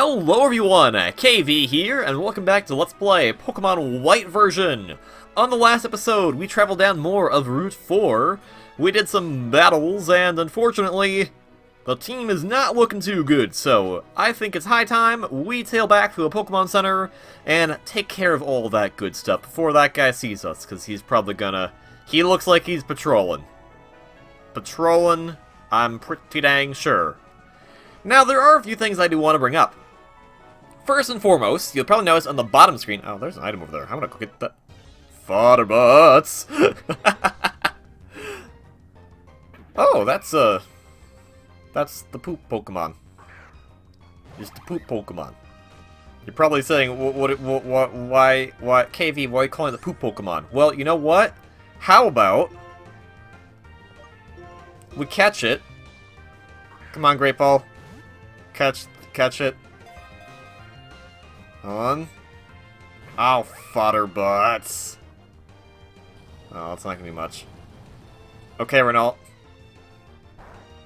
Hello everyone, KV here, and welcome back to Let's Play Pokemon White version! On the last episode, we traveled down more of Route 4, we did some battles, and unfortunately, the team is not looking too good, so I think it's high time we tail back to a Pokemon Center and take care of all that good stuff before that guy sees us, because he's probably gonna... He looks like he's patrolling. Patrolling, I'm pretty dang sure. Now, there are a few things I do want to bring up. First and foremost, you'll probably notice on the bottom screen... Oh, there's an item over there. I'm gonna go get that. Fodder butts! Oh, that's the poop Pokemon. Just the poop Pokemon. You're probably saying, why, KV, why are you calling it the poop Pokemon? Well, you know what? How about we catch it? Come on, Great Ball. Catch it. On. Oh, fodder butts. Oh, it's not gonna be much. Okay, Renault.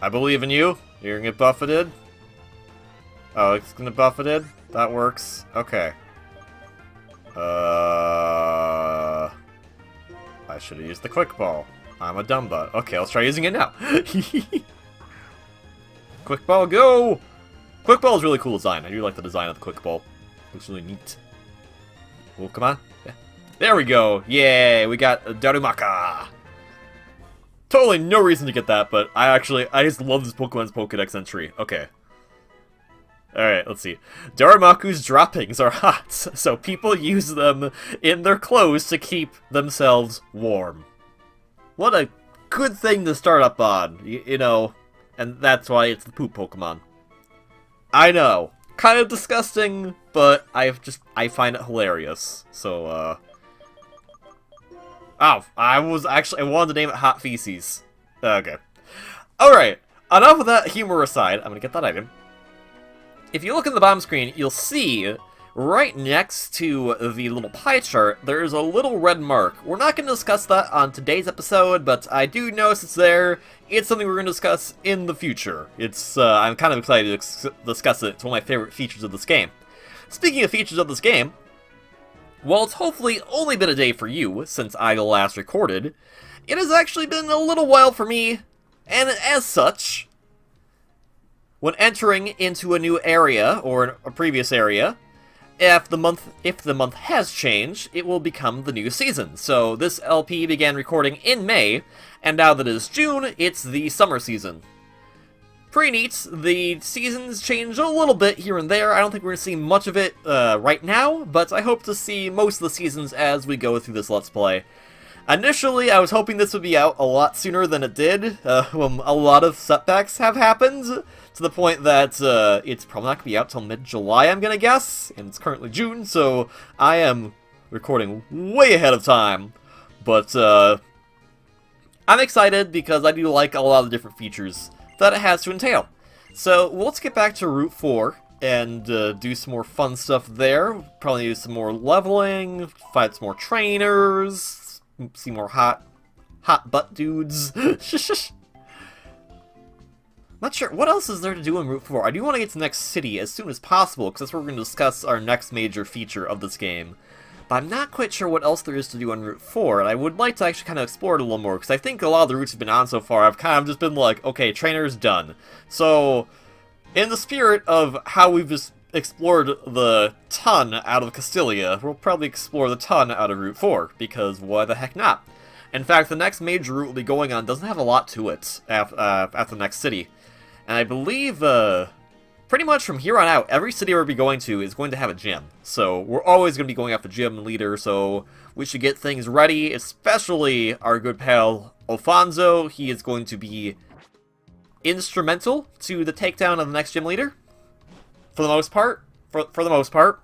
I believe in you. You're gonna get buffeted. Oh, it's gonna buffeted? That works. Okay. I should have used the quick ball. I'm a dumb butt. Okay, let's try using it now. Quick ball, go! Quick ball is really cool design. I do like the design of the quick ball. Looks really neat. Oh, come on. Yeah. There we go. Yay, we got Darumaka. Totally no reason to get that, but I just love this Pokemon's Pokedex entry. Okay. Alright, let's see. Darumaka's droppings are hot, so people use them in their clothes to keep themselves warm. What a good thing to start up on, you know, and that's why it's the poop Pokemon. I know, kind of disgusting, but I find it hilarious, so, Oh, I wanted to name it Hot Feces. Okay. Alright, enough of that humor aside, I'm gonna get that item. If you look at the bottom screen, you'll see, right next to the little pie chart, there's a little red mark. We're not going to discuss that on today's episode, but I do notice it's there. It's something we're going to discuss in the future. I'm kind of excited to discuss it. It's one of my favorite features of this game. Speaking of features of this game, while it's hopefully only been a day for you since I last recorded, it has actually been a little while for me, and as such, when entering into a new area, or a previous area, if the month has changed, it will become the new season. So this LP began recording in May, and now that it is June, it's the summer season. Pretty neat. The seasons change a little bit here and there. I don't think we're going to see much of it right now, but I hope to see most of the seasons as we go through this Let's Play. Initially, I was hoping this would be out a lot sooner than it did. A lot of setbacks have happened, to the point that it's probably not going to be out till mid-July, I'm going to guess. And it's currently June, so I am recording way ahead of time. But I'm excited because I do like a lot of the different features that it has to entail. So let's get back to Route 4 and do some more fun stuff there. Probably do some more leveling, fight some more trainers, see more hot butt dudes. Not sure, what else is there to do in Route 4? I do want to get to the next city as soon as possible, because that's where we're going to discuss our next major feature of this game. But I'm not quite sure what else there is to do on Route 4, and I would like to actually kind of explore it a little more, because I think a lot of the routes have been on so far, I've kind of just been like, okay, trainer's done. So, in the spirit of how we've just explored the ton out of Castelia, we'll probably explore the ton out of Route 4, because why the heck not? In fact, the next major route we'll be going on doesn't have a lot to it after the next city. And I believe, pretty much from here on out, every city we'll be going to is going to have a gym. So we're always going to be going after gym leader, so we should get things ready, especially our good pal Alfonso. He is going to be instrumental to the takedown of the next gym leader. For the most part. For the most part.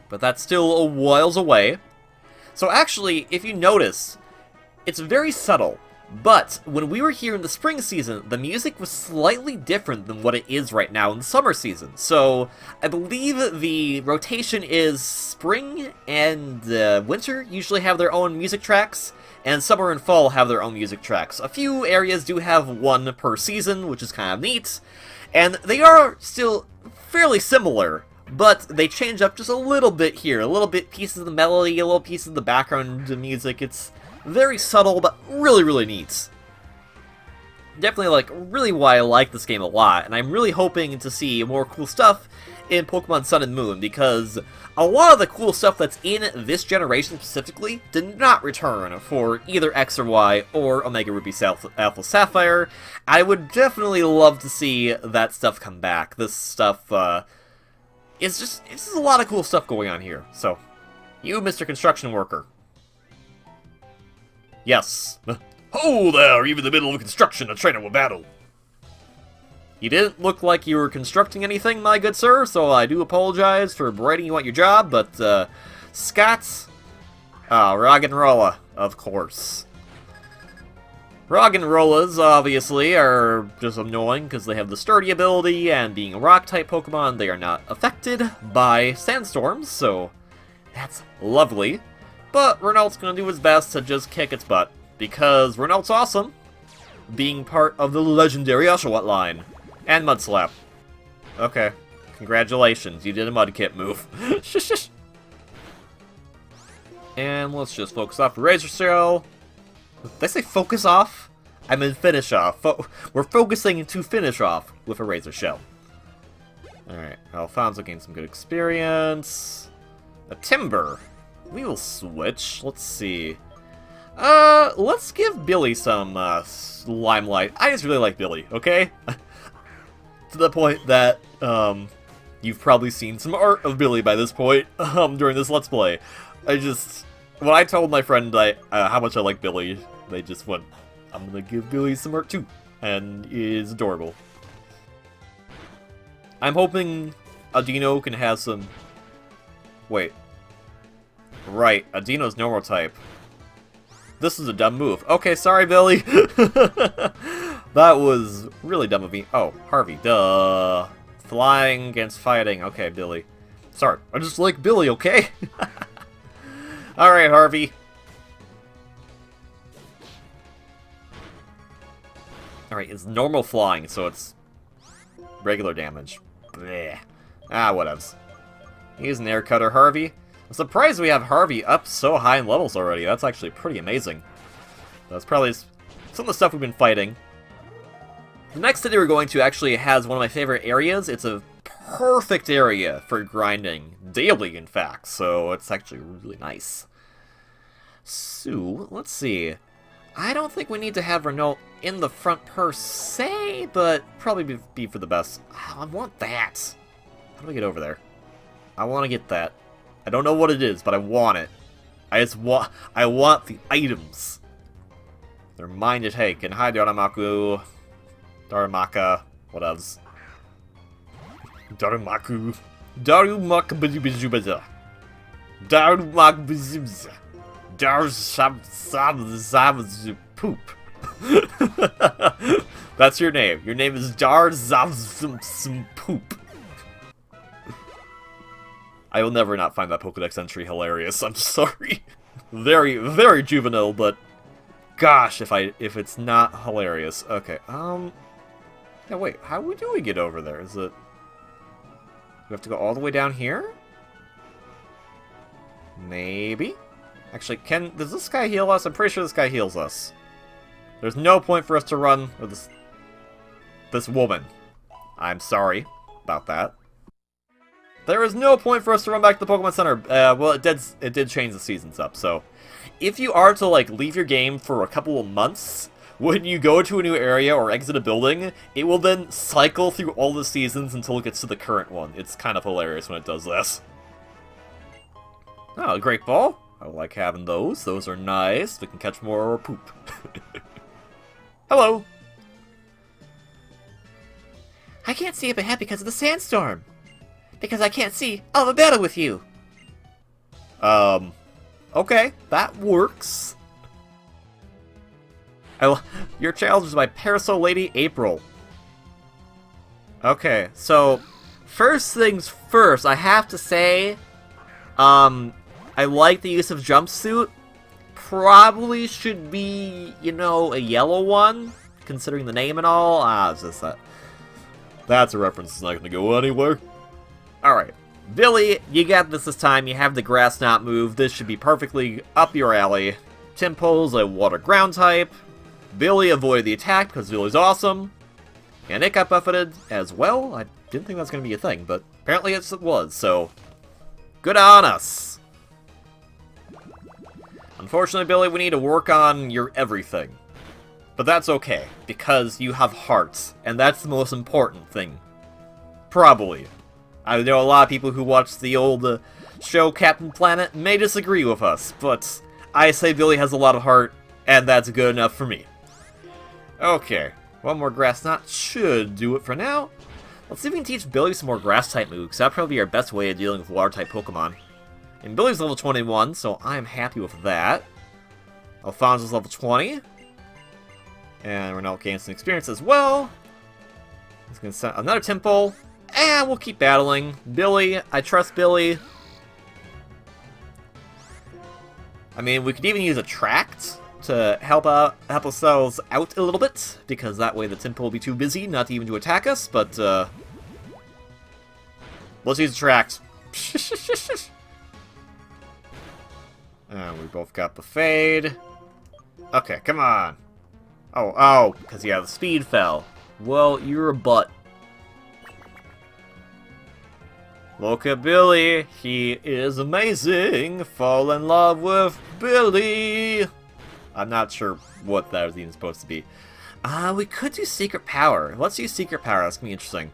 But that's still a whiles away. So actually, if you notice, it's very subtle. But when we were here in the spring season, the music was slightly different than what it is right now in the summer season. So I believe the rotation is spring and winter usually have their own music tracks, and summer and fall have their own music tracks. A few areas do have one per season, which is kind of neat, and they are still fairly similar, but they change up just a little bit here. A little bit pieces of the melody, a little piece of the background music. It's very subtle, but really, really neat. Definitely, like, really why I like this game a lot, and I'm really hoping to see more cool stuff in Pokemon Sun and Moon, because a lot of the cool stuff that's in this generation specifically did not return for either X or Y or Omega Ruby Alpha Sapphire. I would definitely love to see that stuff come back. This stuff, it's just a lot of cool stuff going on here. So, you, Mr. Construction Worker. Yes. Oh there, even in the middle of construction, a trainer will battle. You didn't look like you were constructing anything, my good sir, so I do apologize for berating you at your job, but, Scott... Roggenrola, of course. Roggenrolas, obviously, are just annoying because they have the sturdy ability, and being a rock-type Pokemon, they are not affected by sandstorms, so that's lovely. But Renault's gonna do his best to just kick its butt, because Renault's awesome, being part of the legendary Oshawott line. And Mud Slap. Okay. Congratulations, you did a Mudkip move. Shush, shush. And let's just focus off Razor Shell. Did I say focus off? I meant finish off. We're focusing to finish off with a Razor Shell. Alright, Alfonso gained some good experience. A Timber. We will switch. Let's see. Let's give Billy some, limelight. I just really like Billy, okay? To the point that, you've probably seen some art of Billy by this point, during this Let's Play. When I told my friend how much I like Billy, they just went, I'm gonna give Billy some art too. And it is adorable. I'm hoping Adino can have some... Wait. Right, Adino's normal type. This is a dumb move. Okay, sorry, Billy. That was really dumb of me. Oh, Harvey. Duh. Flying against fighting. Okay, Billy. Sorry, I just like Billy, okay? Alright, Harvey. Alright, it's normal flying, so it's regular damage. Blech. Ah, whatevs. He's an air cutter, Harvey. I'm surprised we have Harvey up so high in levels already. That's actually pretty amazing. That's probably some of the stuff we've been fighting. The next city we're going to actually has one of my favorite areas. It's a perfect area for grinding. Daily, in fact. So it's actually really nice. So, let's see. I don't think we need to have Renault in the front per se, but probably be for the best. Oh, I want that. How do I get over there? I want to get that. I don't know what it is, but I want it. I want the items. They're mine to take. And hi, Daramaku. Daramaka. Whatevs. Daramaku. Darumakabizubazubazah. Darumakabizubazah. Darzabzabzabazupoop. That's your name. Your name is Darzabzumpoop. I will never not find that Pokedex entry hilarious. I'm sorry. Very, very juvenile, but gosh, if it's not hilarious. Okay, yeah, wait, how do we get over there? Is it... we have to go all the way down here? Maybe? Actually, does this guy heal us? I'm pretty sure this guy heals us. There's no point for us to run with this woman. I'm sorry about that. There is no point for us to run back to the Pokemon Center. Well, it did change the seasons up, so... if you are to, like, leave your game for a couple of months, when you go to a new area or exit a building, it will then cycle through all the seasons until it gets to the current one. It's kind of hilarious when it does this. Oh, a Great Ball. I like having those. Those are nice. We can catch more poop. Hello! I can't see up ahead because of the sandstorm. Because I can't see, I'll have a battle with you. Okay, that works. Your challenge is by Parasol Lady April. Okay, so first things first, I have to say, I like the use of jumpsuit. Probably should be, you know, a yellow one, considering the name and all. It's just that. That's a reference that's not going to go anywhere. Alright. Billy, you got this time. You have the Grass Knot move. This should be perfectly up your alley. Timple's a water ground type. Billy avoided the attack because Billy's awesome. And it got buffeted as well. I didn't think that was going to be a thing, but apparently it was, so good on us. Unfortunately, Billy, we need to work on your everything. But that's okay, because you have hearts, and that's the most important thing. Probably. I know a lot of people who watch the old show Captain Planet may disagree with us, but I say Billy has a lot of heart, and that's good enough for me. Okay, one more Grass Knot should do it for now. Let's see if we can teach Billy some more Grass-type moves, that'll probably be our best way of dealing with Water-type Pokemon. And Billy's level 21, so I'm happy with that. Alfonso's level 20. And we're now gaining some experience as well. He's going to send another Temple. And we'll keep battling. Billy, I trust Billy. I mean, we could even use Attract to help ourselves out a little bit, because that way the Temple will be too busy not even to attack us, but let's use Attract. And we both got the Fade. Okay, come on. Oh, because yeah, the speed fell. Well, you're a butt. Look at Billy, he is amazing. Fall in love with Billy. I'm not sure what that was even supposed to be. We could do Secret Power. Let's use Secret Power, that's going to be interesting.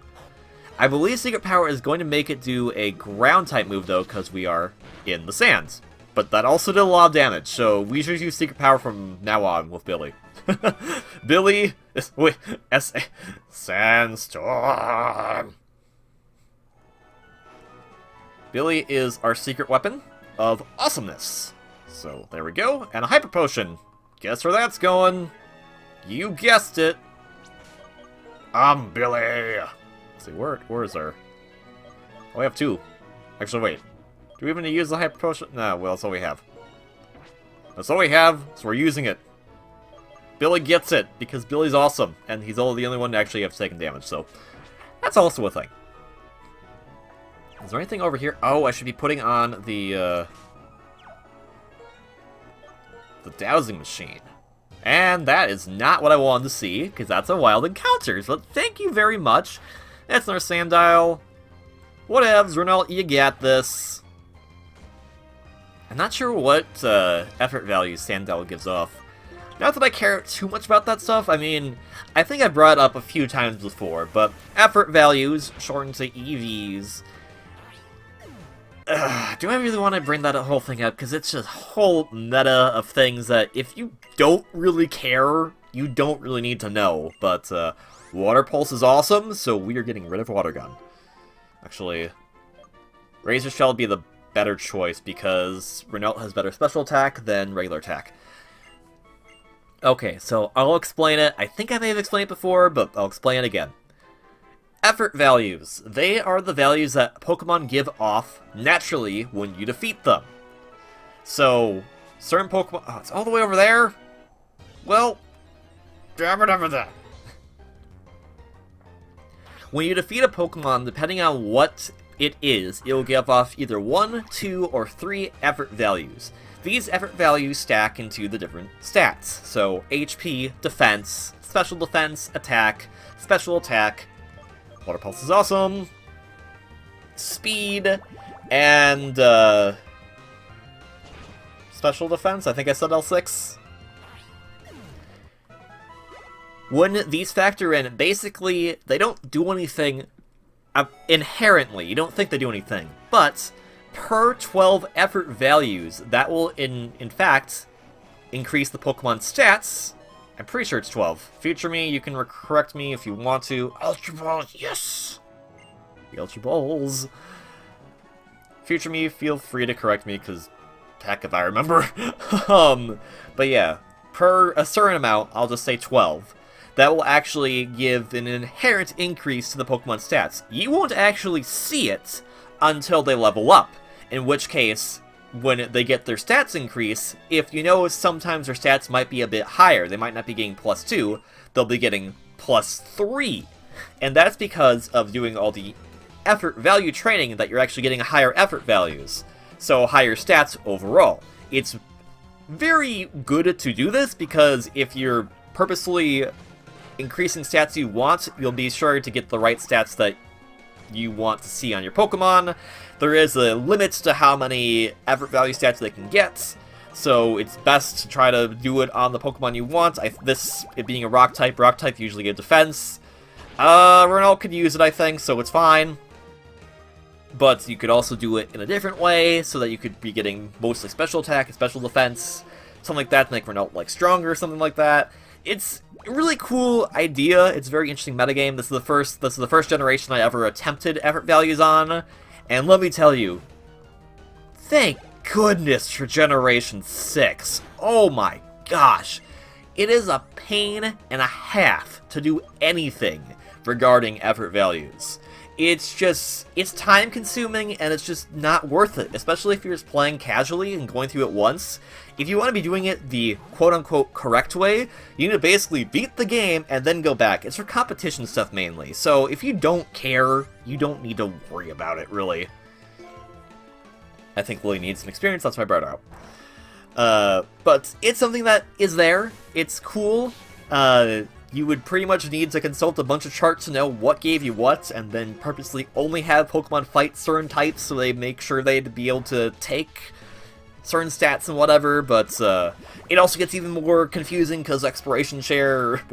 I believe Secret Power is going to make it do a ground-type move, though, because we are in the sands. But that also did a lot of damage, so we should use Secret Power from now on with Billy. Billy is... Wait, S-A... Sandstorm! Billy is our secret weapon of awesomeness. So, there we go. And a Hyper Potion. Guess where that's going? You guessed it. I'm Billy. Let's see, where is our... Oh, we have two. Actually, wait. Do we even need to use the Hyper Potion? No, well, that's all we have. That's all we have, so we're using it. Billy gets it, because Billy's awesome, and he's the only one to actually have taken damage, so... That's also a thing. Is there anything over here? Oh, I should be putting on the dowsing machine. And that is not what I wanted to see, because that's a wild encounter. But thank you very much. That's our Sandile. Whatevs, Renault, you got this. I'm not sure what effort value Sandile gives off. Not that I care too much about that stuff. I mean, I think I brought it up a few times before, but effort values, shortened to EVs. Do I really want to bring that whole thing up? Because it's just a whole meta of things that if you don't really care, you don't really need to know. But Water Pulse is awesome, so we are getting rid of Water Gun. Actually, Razor Shell would be the better choice because Renault has better special attack than regular attack. Okay, so I'll explain it. I think I may have explained it before, but I'll explain it again. Effort values. They are the values that Pokemon give off naturally when you defeat them. So, certain Pokemon... Oh, it's all the way over there? Well, damn it over there. When you defeat a Pokemon, depending on what it is, it will give off either 1, 2, or 3 effort values. These effort values stack into the different stats. So, HP, defense, special defense, attack, special attack, Water Pulse is awesome, speed, and special defense. I think I said L6. When these factor in, basically, they don't do anything inherently. You don't think they do anything. But per 12 effort values, that will, in fact, increase the Pokemon's stats. I'm pretty sure it's 12. Future me, you can correct me if you want to. Ultra Balls, yes! The Ultra Balls. Future me, feel free to correct me, because heck if I remember. But yeah, per a certain amount, I'll just say 12. That will actually give an inherent increase to the Pokemon's stats. You won't actually see it until they level up, in which case, when they get their stats increase, if you know sometimes their stats might be a bit higher, they might not be getting +2, they'll be getting +3. And that's because of doing all the effort value training that you're actually getting higher effort values. So higher stats overall. It's very good to do this because if you're purposefully increasing stats you want, you'll be sure to get the right stats that you want to see on your Pokemon. There is a limit to how many effort value stats they can get, so it's best to try to do it on the Pokemon you want. This, it being a rock type usually get defense. Renault could use it, I think, so it's fine. But you could also do it in a different way, so that you could be getting mostly special attack and special defense, something like that to make Renault like stronger or something like that. It's a really cool idea. It's a very interesting metagame. This is the first generation I ever attempted effort values on, and let me tell you, thank goodness for Generation 6. Oh my gosh. It is a pain and a half to do anything regarding effort values. It's time consuming and it's just not worth it, especially if you're just playing casually and going through it once. If you want to be doing it the quote-unquote correct way, you need to basically beat the game and then go back. It's for competition stuff mainly, so if you don't care, you don't need to worry about it, really. I think Lily needs some experience, that's why I brought her out. But it's something that is there, it's cool. You would pretty much need to consult a bunch of charts to know what gave you what, and then purposely only have Pokemon fight certain types so they make sure they'd be able to take certain stats and whatever, but it also gets even more confusing because experience share,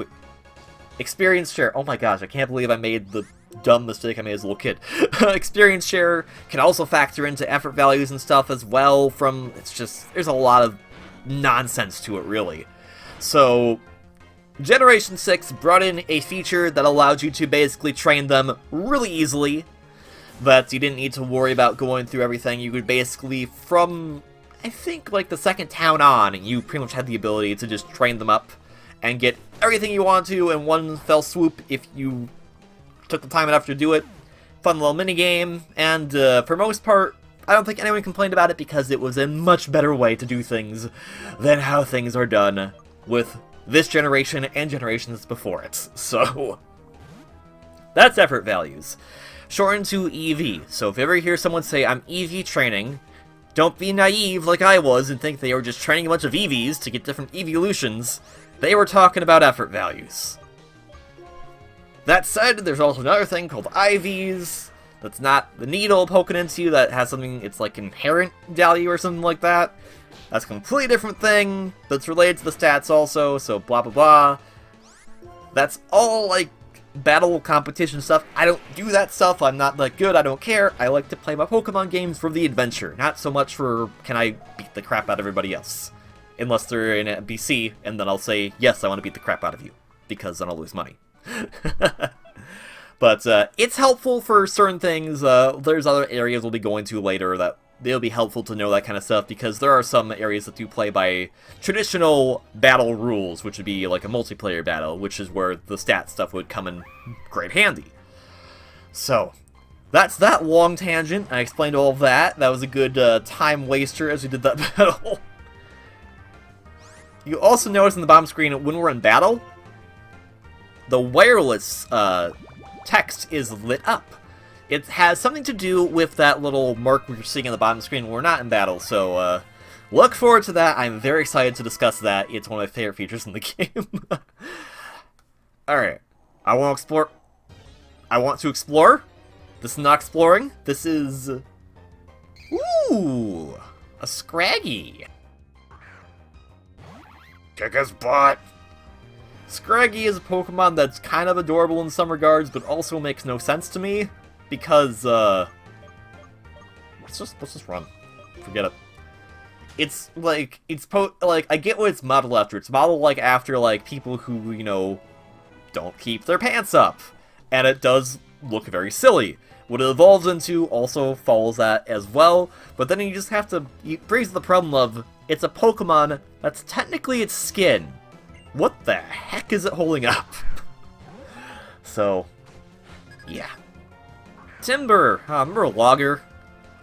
oh my gosh, I can't believe I made the dumb mistake I made as a little kid. Experience share can also factor into effort values and stuff as well there's a lot of nonsense to it, really. So Generation 6 brought in a feature that allowed you to basically train them really easily, that you didn't need to worry about going through everything. You could basically, from, I think, like the second town on, you pretty much had the ability to just train them up and get everything you want to in one fell swoop if you took the time enough to do it. Fun little minigame, and for most part, I don't think anyone complained about it because it was a much better way to do things than how things are done with this generation and generations before it. So that's effort values. Shortened to EV. So if you ever hear someone say, I'm EV training, don't be naive like I was and think they were just training a bunch of EVs to get different evolutions. They were talking about effort values. That said, there's also another thing called IVs. That's not the needle poking into you, that has something, it's like inherent value or something like that. That's a completely different thing that's related to the stats also, so blah blah blah. That's all like battle competition stuff. I don't do that stuff, I'm not that good, I don't care. I like to play my Pokemon games for the adventure, not so much for can I beat the crap out of everybody else. Unless they're in a BC, and then I'll say, yes, I want to beat the crap out of you, because then I'll lose money. But it's helpful for certain things. There's other areas we'll be going to later that it'll be helpful to know that kind of stuff, because there are some areas that do play by traditional battle rules, which would be like a multiplayer battle, which is where the stat stuff would come in great handy. So, that's that long tangent. I explained all of that. That was a good time waster as we did that battle. You also notice in the bottom screen, when we're in battle, the wireless text is lit up. It has something to do with that little mark we're seeing on the bottom screen when we're not in battle, so look forward to that. I'm very excited to discuss that. It's one of my favorite features in the game. Alright, I want to explore. This is not exploring. This is... Ooh! A Scraggy! Kick his butt! Scraggy is a Pokemon that's kind of adorable in some regards, but also makes no sense to me. Because, let's just run. Forget it. It's, like, I get what it's modeled after. It's modeled, like, after, like, people who, you know, don't keep their pants up. And it does look very silly. What it evolves into also follows that as well, but then you just have to, it brings the problem of, it's a Pokemon that's technically its skin. What the heck is it holding up? So, yeah. Timber! Remember Logger?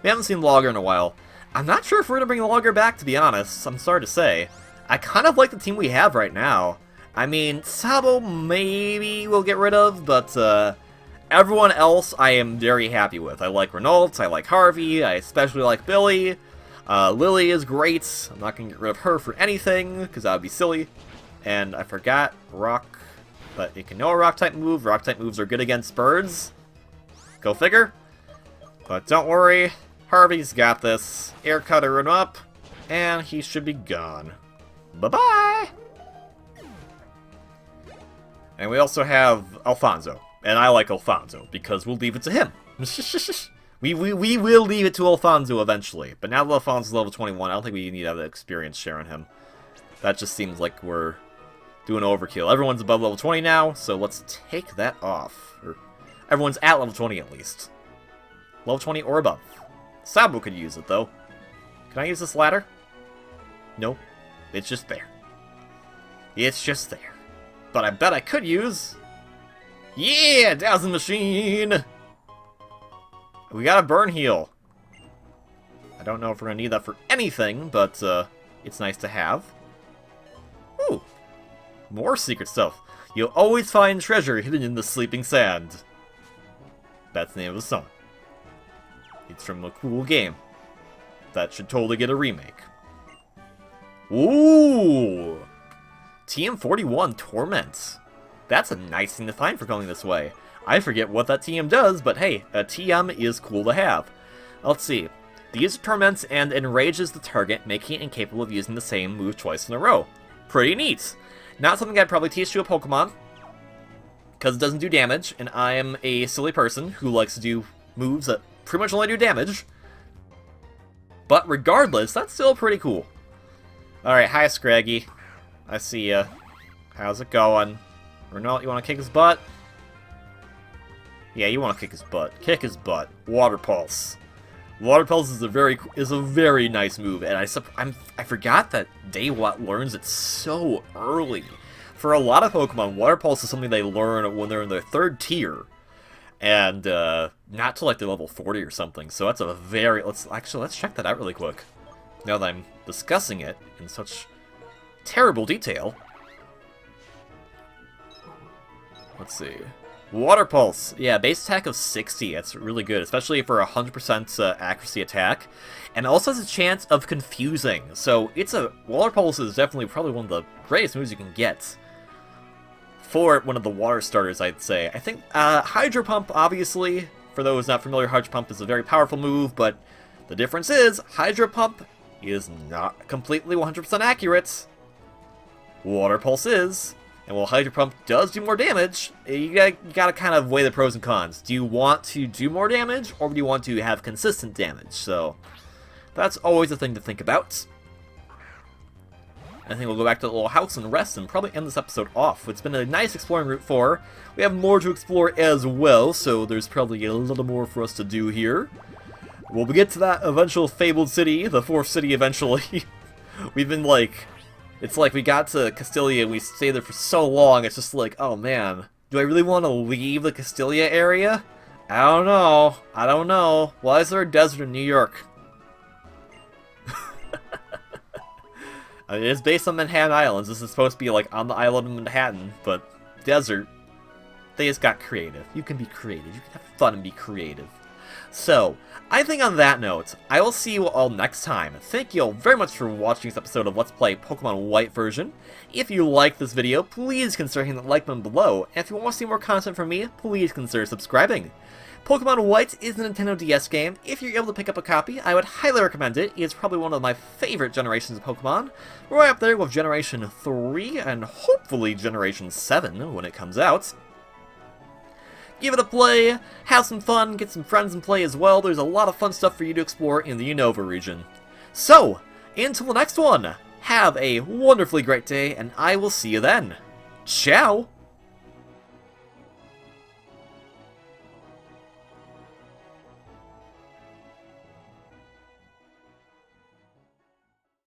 We haven't seen Logger in a while. I'm not sure if we're gonna bring Logger back, to be honest. I'm sorry to say. I kind of like the team we have right now. I mean, Sabo maybe we'll get rid of, but Everyone else I am very happy with. I like Renault, I like Harvey, I especially like Billy. Lily is great. I'm not going to get rid of her for anything, because that would be silly. And I forgot Rock, but it can know a Rock-type move. Rock-type moves are good against birds. Go figure. But don't worry, Harvey's got this. Air Cutter him up, and he should be gone. Bye-bye! And we also have Alfonso. And I like Alfonso, because we'll leave it to him. We will leave it to Alfonso eventually. But now that Alfonso's level 21, I don't think we need to have the experience share on him. That just seems like we're doing overkill. Everyone's above level 20 now, so let's take that off. Or everyone's at level 20 at least. Level 20 or above. Sabo could use it, though. Can I use this ladder? No. It's just there. It's just there. But I bet I could use... Yeah! Dowsing Machine! We got a burn heal. I don't know if we're going to need that for anything, but it's nice to have. Ooh! More secret stuff. You'll always find treasure hidden in the sleeping sand. That's the name of the song. It's from a cool game. That should totally get a remake. Ooh! TM41 Torment. That's a nice thing to find for going this way. I forget what that TM does, but hey, a TM is cool to have. Let's see. The user torments and enrages the target, making it incapable of using the same move twice in a row. Pretty neat. Not something I'd probably teach to a Pokemon, because it doesn't do damage, and I am a silly person who likes to do moves that pretty much only do damage. But regardless, that's still pretty cool. Alright, hi Scraggy. I see ya. How's it going? Renault, you want to kick his butt? Yeah, you want to kick his butt. Kick his butt. Water Pulse. Water Pulse is a very nice move, and I forgot that Daywat learns it so early. For a lot of Pokemon, Water Pulse is something they learn when they're in their 3rd tier, and not till like they're level 40 or something. So that's a very let's check that out really quick. Now that I'm discussing it in such terrible detail. Let's see. Water Pulse. Yeah, base attack of 60. That's really good, especially for a 100% accuracy attack. And also has a chance of confusing. So Water Pulse is definitely probably one of the greatest moves you can get for one of the water starters, I'd say. I think Hydro Pump, obviously, for those not familiar, Hydro Pump is a very powerful move, but the difference is Hydro Pump is not completely 100% accurate. Water Pulse is. And while Hydro Pump does do more damage, you gotta kind of weigh the pros and cons. Do you want to do more damage, or do you want to have consistent damage? So, that's always a thing to think about. I think we'll go back to the little house and rest and probably end this episode off. It's been a nice exploring Route 4. We have more to explore as well, so there's probably a little more for us to do here. We'll get to that eventual fabled city, the 4th city eventually. We've been like... It's like we got to Castelia and we stayed there for so long, it's just like, oh man, do I really want to leave the Castelia area? I don't know. I don't know. Why is there a desert in New York? I mean, it's based on Manhattan Islands. This is supposed to be like on the island of Manhattan, but desert. They just got creative. You can be creative. You can have fun and be creative. So, I think on that note, I will see you all next time. Thank you all very much for watching this episode of Let's Play Pokemon White version. If you like this video, please consider hitting the like button below. And if you want to see more content from me, please consider subscribing. Pokemon White is a Nintendo DS game. If you're able to pick up a copy, I would highly recommend it. It's probably one of my favorite generations of Pokemon. We're right up there with Generation 3 and hopefully Generation 7 when it comes out. Give it a play, have some fun, get some friends and play as well. There's a lot of fun stuff for you to explore in the Unova region. So, until the next one, have a wonderfully great day, and I will see you then. Ciao!